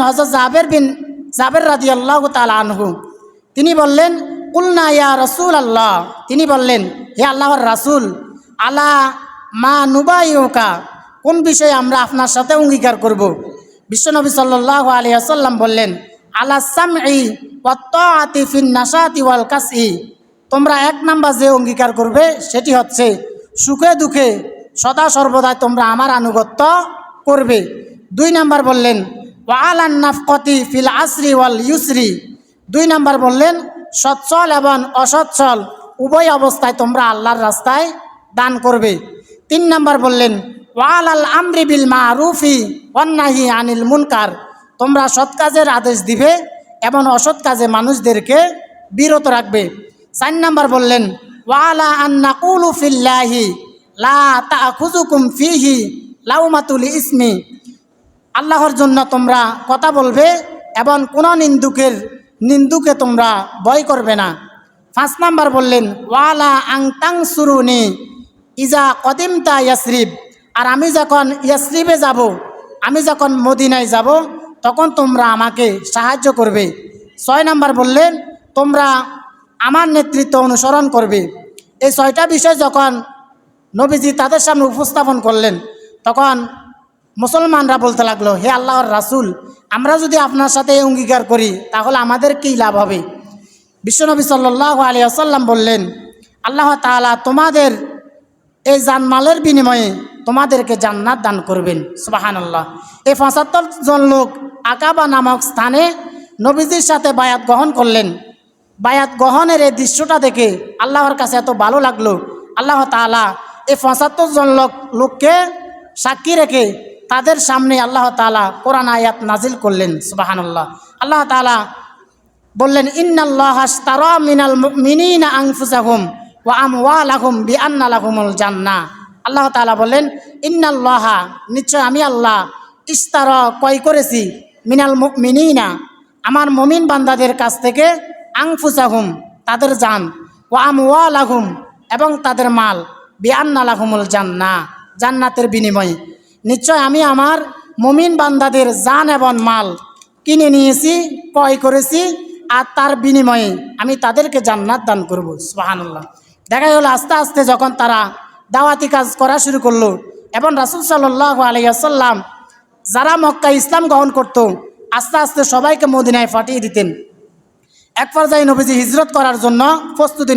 হযরত জাবের রাদিয়াল্লাহু তাআলা আনহু তিনি বললেন, কুলনা ইয়া রাসূলুল্লাহ, তিনি বললেন, হে আল্লাহর রাসূল, আলা মা নুবাইয়ুকা, কোন বিষয়ে আমরা আপনার সাথে অঙ্গীকার করব? বিশ্বনবী সাল্লাল্লাহু আলাইহি ওয়াসাল্লাম বললেন, আলা সামঈ ওয়াত তাআতি ফিন নাশাতি ওয়াল কাসই, তোমরা এক নাম্বার যে অঙ্গীকার করবে সেটি হচ্ছে সুখে দুঃখে সদা সর্বদা তোমরা আমার আনুগত্য করবে। 2 নাম্বার বললেন, ওয়া আলান নাফকতি ফিল আসরি ওয়াল ইউসরি, 2 নাম্বার বললেন সচ্ছল এবং অসচ্ছল উভয় অবস্থায় তোমরা আল্লাহর রাস্তায় দান করবে। 3 নাম্বার বললেন, ওয়া আলাল আমরি বিল মারুফি ওয়ান নাহি আনিল মুনকার, তোমরা সৎ কাজের আদেশ দিবে এবং অসৎ কাজে মানুষদেরকে বিরত রাখবে। 4 নাম্বার বললেন, ওয়া আলা আন নাকুলু ফিল্লাহি লা তাআখুযুকুম ফিহি লাউমাতুল ইসমি, আল্লাহর জন্য তোমরা কথা বলবে এবং কোনো নিন্দুকে তোমরা ভয় করবে না। 5 নাম্বার বললেন, ওয়ালা আং তাংসুরুনি ইজা কদিমতা ইয়াসরিব, আর আমি যখন ইয়াসরিবে যাব, আমি যখন মদিনায় যাব, তখন তোমরা আমাকে সাহায্য করবে। 6 নাম্বার বললেন, তোমরা আমার নেতৃত্ব অনুসরণ করবে। এই 6টা বিষয় যখন নবীজি তাদের সামনে উপস্থাপন করলেন, তখন মুসলমানরা বলতে লাগলো, হে আল্লাহর রাসূল, আমরা যদি আপনার সাথে অঙ্গীকার করি তাহলে আমাদের কী লাভ হবে? বিশ্বনবী সাল্লাল্লাহু আলাইহি ওয়াসাল্লাম বললেন, আল্লাহ তাআলা তোমাদের এই জানমালের বিনিময়ে তোমাদেরকে জান্নাত দান করবেন। সুবহানাল্লাহ। এই 75 জন লোক আকাবা নামক স্থানে নবীজির সাথে বায়াত গ্রহণ করলেন। বায়াত গ্রহণের এই দৃশ্যটা দেখে আল্লাহর কাছে এত ভালো লাগলো, আল্লাহ তাআলা এই 75 জন লোককে সাক্ষী রেখে তাদের সামনে আল্লাহ তাআলা কোরআন আয়াত নাজিল করলেন। সুবহানাল্লাহ। আল্লাহ তাআলা বললেন, ইন্নাল্লাহা আশতারা মিনাল মুমিনিনা আনফুসাহুম ওয়া আমওয়ালাহুম বিআন্না লাহুমুল জান্নাহ। আল্লাহ তাআলা বলেন, ইন্নাল্লাহা, নিশ্চয় আমি আল্লাহ, ইশতারা ক্রয় করেছি, মিনাল মুমিনিনা, আমার মুমিন বান্দাদের কাছ থেকে, আনফুসাহুম তাদের জান, ওয়া আমওয়ালাহুম এবং তাদের মাল, বিআন্না লাহুমুল জান্নাহ জান্নাতের বিনিময়ে, নিশ্চয় আমি আমার মুমিন বান্দাদের জান এবং মাল কিনে নিয়েছি, ক্রয় করেছি, আর তার বিনিময়ে আমি তাদেরকে জান্নাত দান করব। সুবহানাল্লাহ। দেখা গেল আস্তে আস্তে যখন তারা দাওয়াতি কাজ করা শুরু করলো এবং রাসূল সাল্লাল্লাহু আলাইহি ওয়াসাল্লাম যারা মক্কায় ইসলাম গ্রহণ করত, আস্তে আস্তে সবাইকে মদিনায় পাঠিয়ে দিতেন। এক পর্যায়ে নবীজি হিজরত করার জন্য প্রস্তুতি